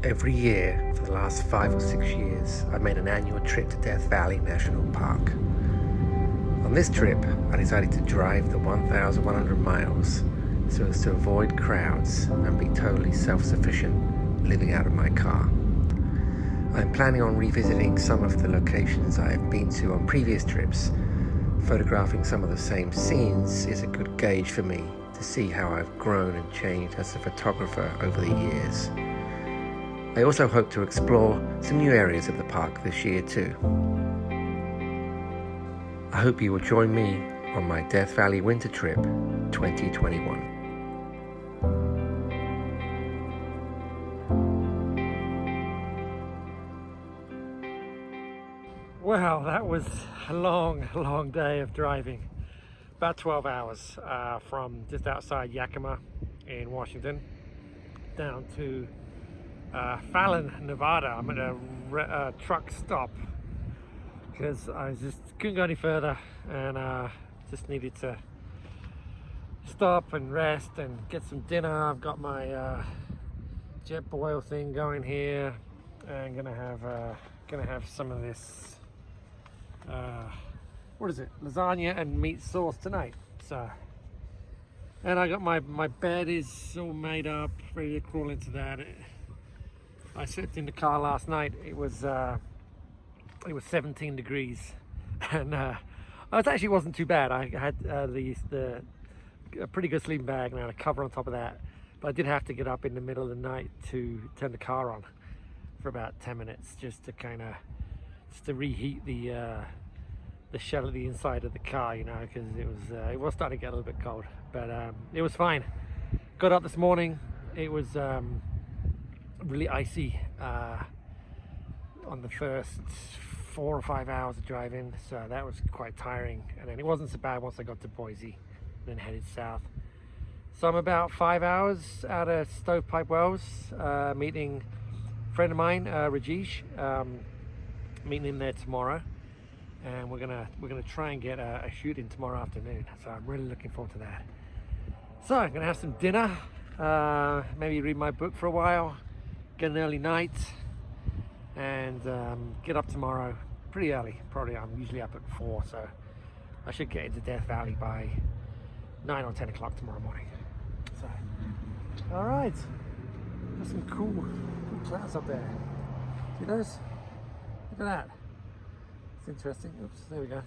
Every year for the last 5 or 6 years, I've made an annual trip to Death Valley National Park. On this trip, I decided to drive the 1,100 miles so as to avoid crowds and be totally self-sufficient living out of my car. I'm planning on revisiting some of the locations I have been to on previous trips. Photographing some of the same scenes is a good gauge for me to see how I've grown and changed as a photographer over the years. I also hope to explore some new areas of the park this year too. I hope you will join me on my Death Valley Winter Trip 2021. Well, that was a long day of driving. About 12 hours from just outside Yakima in Washington down to Fallon, Nevada. I'm at a truck stop because I just couldn't go any further and just needed to stop and rest and get some dinner. I've got my jet boil thing going here and gonna have some of this what is it, lasagna and meat sauce tonight. So, and I got my bed is all made up, ready to crawl into that. I slept in the car last night. It was 17 degrees and it actually wasn't too bad. I had a pretty good sleeping bag and I had a cover on top of that, but I did have to get up in the middle of the night to turn the car on for about 10 minutes just to reheat the shell of the inside of the car, you know, because it was starting to get a little bit cold, but it was fine. Got up this morning. It was really icy on the first 4 or 5 hours of driving, so that was quite tiring, and then it wasn't so bad once I got to Boise, then headed south. So I'm about 5 hours out of Stovepipe Wells, meeting a friend of mine, Rajesh, meeting him there tomorrow, and we're gonna try and get a shoot in tomorrow afternoon, so I'm really looking forward to that. So I'm gonna have some dinner, maybe read my book for a while, get an early night, and get up tomorrow pretty early. Probably I'm usually up at 4, so I should get into Death Valley by 9 or 10 o'clock tomorrow morning. So, all right, there's some cool clouds up there. See those? Look at that. It's interesting. Oops, there we go.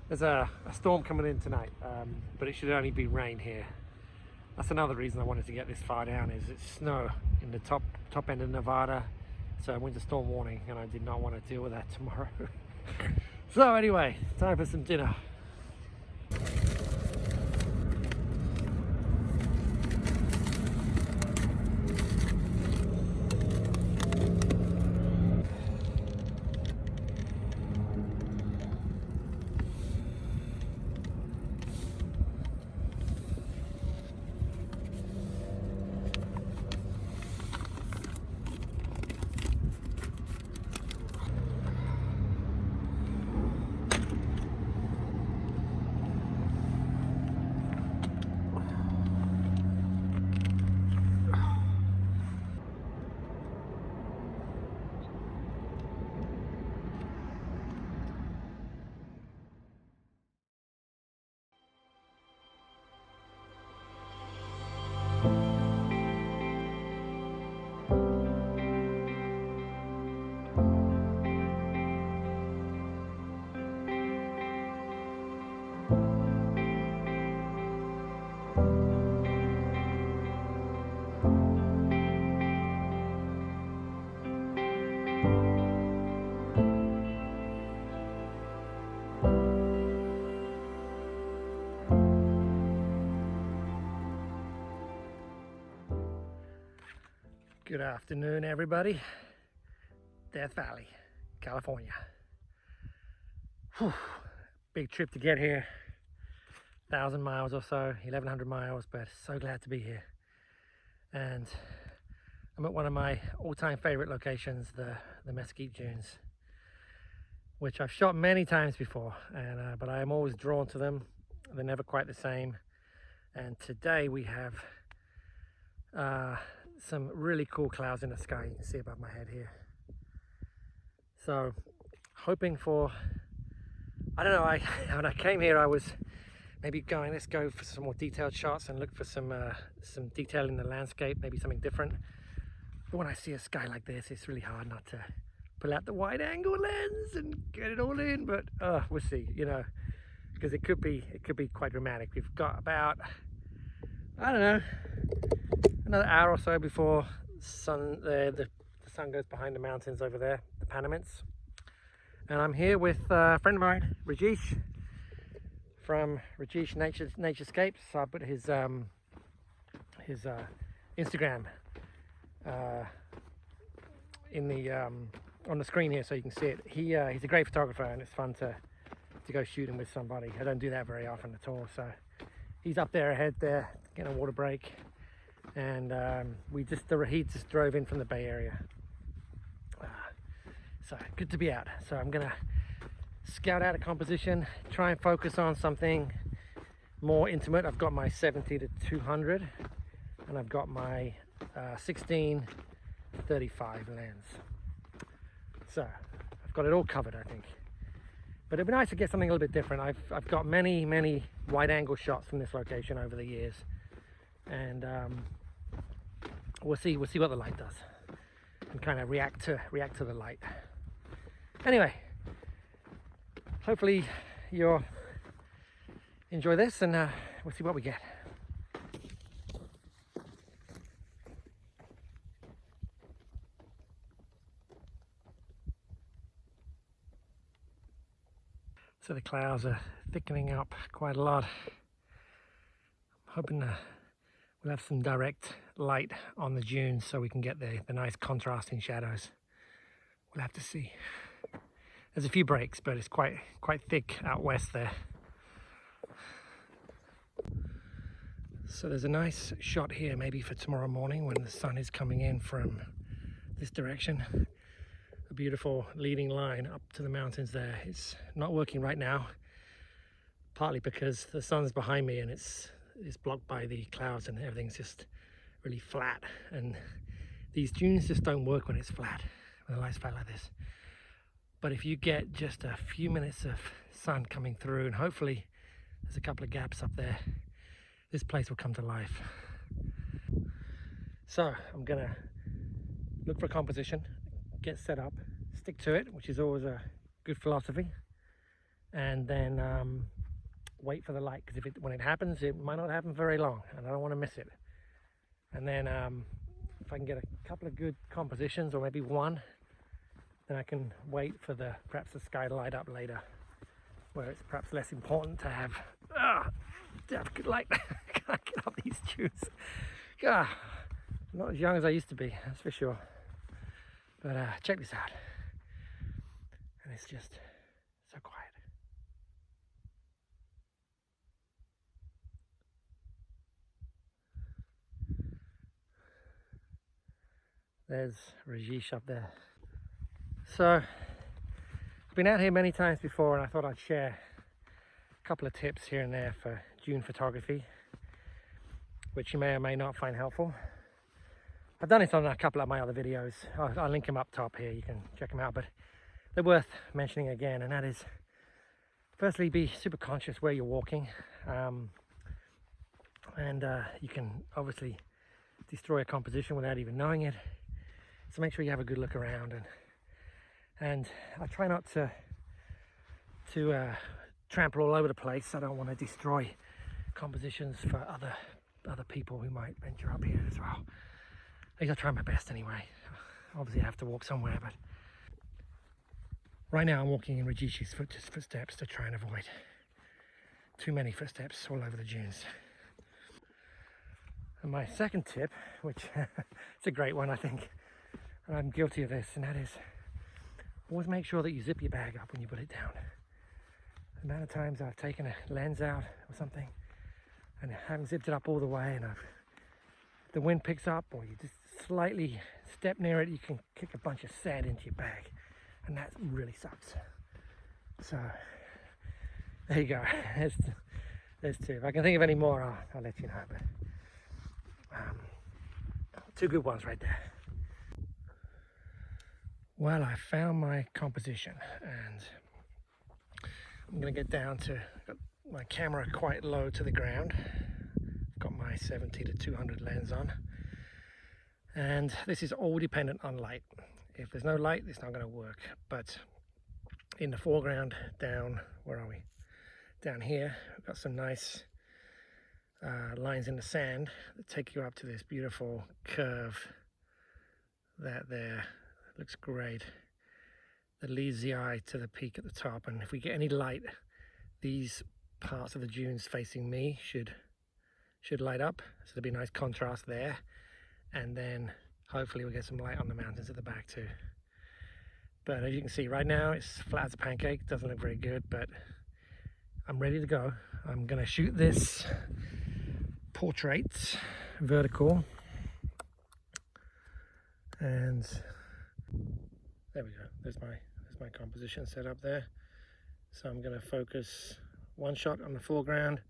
There's a storm coming in tonight, but it should only be rain here. That's another reason I wanted to get this far down, is it's snow in the top end of Nevada, so winter storm warning, and I did not want to deal with that tomorrow. So anyway, time for some dinner. Good afternoon, everybody. Death Valley, California. Whew. Big trip to get here. 1,000 miles or so, 1,100 miles, but so glad to be here. And I'm at one of my all-time favorite locations, the Mesquite Dunes, which I've shot many times before, and but I am always drawn to them. They're never quite the same. And today we have some really cool clouds in the sky you can see above my head here. So hoping for, I don't know, when I came here I was maybe going, let's go for some more detailed shots and look for some detail in the landscape, maybe something different. But when I see a sky like this, it's really hard not to pull out the wide angle lens and get it all in. But we'll see, you know, because it could be quite dramatic. We've got about, I don't know, another hour or so before the sun goes behind the mountains over there, the Panamints. And I'm here with a friend of mine, Rajesh, from Rajesh Naturescapes. So I put his Instagram in the on the screen here so you can see it. He's a great photographer, and it's fun to go shooting with somebody. I don't do that very often at all. So he's up there ahead there getting a water break, and he just drove in from the Bay Area. So good to be out. So I'm gonna scout out a composition, try and focus on something more intimate. I've got my 70 to 200, and I've got my 16 to 35 lens. So I've got it all covered, I think. But it'd be nice to get something a little bit different. I've got many wide angle shots from this location over the years, and we'll see what the light does, and kind of react to the light. Anyway, hopefully you'll enjoy this, and we'll see what we get. So the clouds are thickening up quite a lot. I'm hoping we'll have some direct light on the dunes so we can get the nice contrasting shadows. We'll have to see. There's a few breaks, but it's quite thick out west there. So there's a nice shot here maybe for tomorrow morning when the sun is coming in from this direction. A beautiful leading line up to the mountains there. It's not working right now, partly because the sun's behind me and it's blocked by the clouds and everything's just really flat, and these dunes just don't work when it's flat, when the light's flat like this. But if you get just a few minutes of sun coming through, and hopefully there's a couple of gaps up there, this place will come to life. So I'm gonna look for a composition, get set up, stick to it, which is always a good philosophy, and then wait for the light, because when it happens, it might not happen very long, and I don't want to miss it. And then if I can get a couple of good compositions, or maybe one, then I can wait for perhaps the sky to light up later, where it's perhaps less important to have good light. Can't get up these dunes. I'm not as young as I used to be, that's for sure. But check this out, and it's just so quiet. There's Rajesh up there. So I've been out here many times before, and I thought I'd share a couple of tips here and there for dune photography, which you may or may not find helpful. I've done it on a couple of my other videos. I'll link them up top here, you can check them out, but they're worth mentioning again, and that is, firstly, be super conscious where you're walking, and you can obviously destroy a composition without even knowing it, so make sure you have a good look around, and I try not to trample all over the place. I don't want to destroy compositions for other people who might venture up here as well. At least I try my best anyway. Obviously I have to walk somewhere, but right now I'm walking in Rajesh's footsteps to try and avoid too many footsteps all over the dunes. And my second tip, which it's a great one I think, and I'm guilty of this, and that is always make sure that you zip your bag up when you put it down. The amount of times I've taken a lens out or something and haven't zipped it up all the way, and the wind picks up, or you just slightly step near it, you can kick a bunch of sand into your bag, and that really sucks. So there you go. There's two. If I can think of any more, I'll let you know. But Two good ones right there. Well, I found my composition, and I'm gonna get down to, got my camera quite low to the ground. I've got my 70 to 200 lens on, and this is all dependent on light. If there's no light, it's not gonna work. But in the foreground, down, where are we? Down here, we've got some nice lines in the sand that take you up to this beautiful curve. That there looks great. That leads the eye to the peak at the top, and if we get any light, these parts of the dunes facing me should light up, so there'll be a nice contrast there, and then hopefully we'll get some light on the mountains at the back too. But as you can see right now, it's flat as a pancake. Doesn't look very good, but I'm ready to go. I'm gonna shoot this portrait vertical, and there we go. There's my composition set up there. So I'm going to focus one shot on the foreground,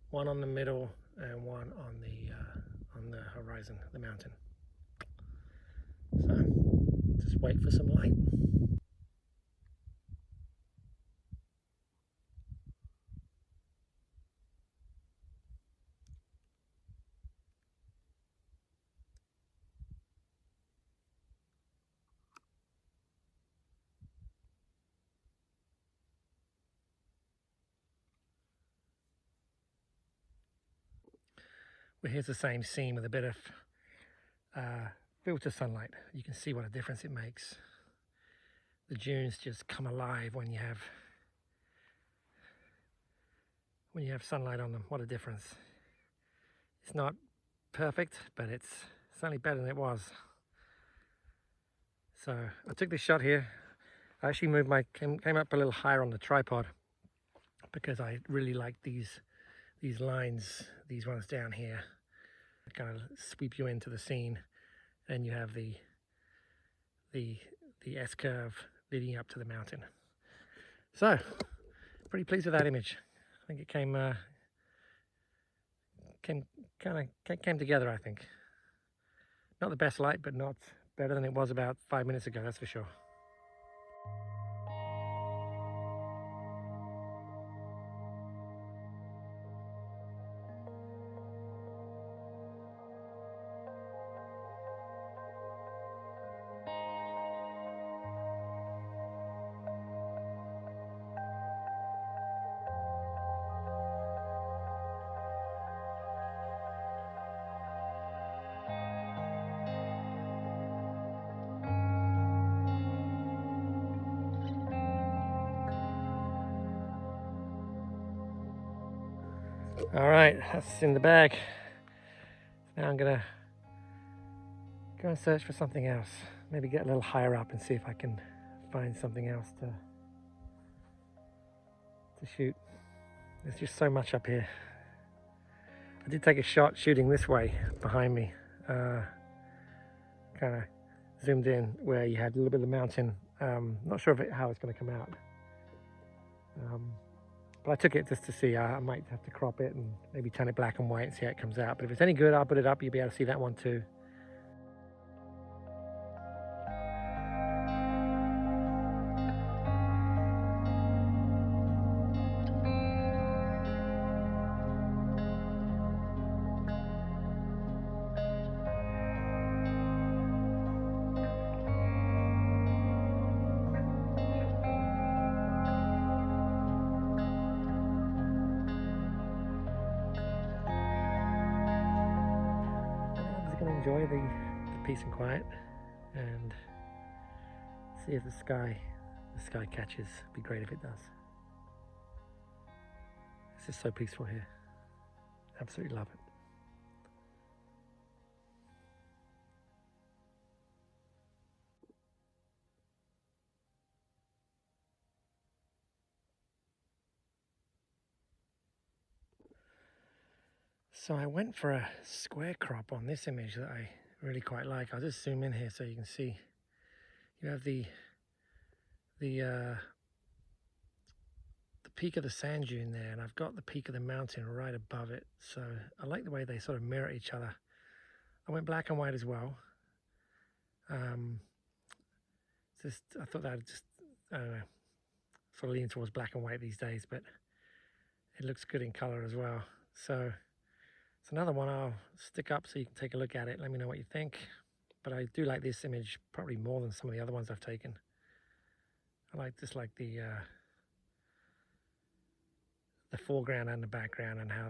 one on the middle, and one on the horizon, the mountain. So just wait for some light. Well, here's the same scene with a bit of filter sunlight. You can see what a difference it makes. The dunes just come alive when you have sunlight on them. What a difference. It's not perfect, but it's certainly better than it was. So I took this shot here. I actually moved came up a little higher on the tripod because I really like these lines, these ones down here, kind of sweep you into the scene, and you have the S curve leading up to the mountain. So pretty pleased with that image. I think it came together, I think. Not the best light, but not better than it was about 5 minutes ago, that's for sure. All right, that's in the bag. Now I'm gonna go and search for something else. Maybe get a little higher up and see if I can find something else to shoot. There's just so much up here. I did take a shot shooting this way behind me. Kind of zoomed in where you had a little bit of the mountain. Not sure how it's going to come out. But I took it just to see. I might have to crop it and maybe turn it black and white and see how it comes out. But if it's any good, I'll put it up. You'll be able to see that one too. Enjoy the peace and quiet and see if the sky catches. It'd be great if it does. It's just so peaceful here. Absolutely love it. So I went for a square crop on this image that I really quite like. I'll just zoom in here so you can see. You have the peak of the sand dune there, and I've got the peak of the mountain right above it. So I like the way they sort of mirror each other I went black and white as well. I thought that just, I don't know, sort of leaning towards black and white these days, but it looks good in color as well. So it's another one I'll stick up so you can take a look at it. Let me know what you think. But I do like this image probably more than some of the other ones I've taken. I like the foreground and the background, and how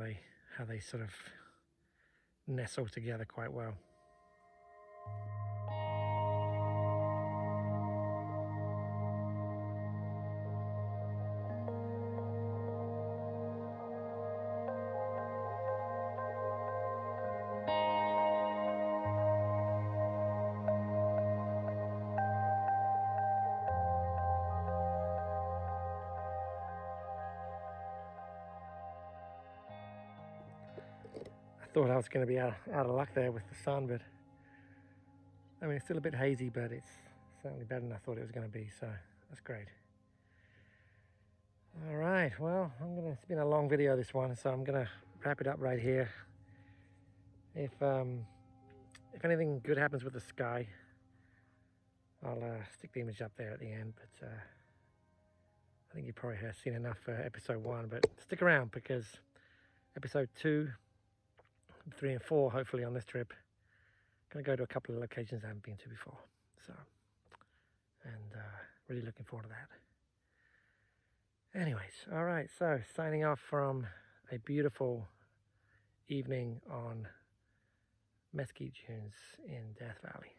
they sort of nestle together quite well. I thought I was going to be out of luck there with the sun, but I mean, it's still a bit hazy, but it's certainly better than I thought it was going to be, so that's great. All right, well, it's been a long video, this one, so I'm going to wrap it up right here. If anything good happens with the sky, I'll stick the image up there at the end, but I think you probably have seen enough for episode 1, but stick around, because episode 2, 3 and 4, hopefully, on this trip, I'm going to go to a couple of locations I haven't been to before, so, and really looking forward to that. Anyways, all right, so signing off from a beautiful evening on Mesquite Dunes in Death Valley.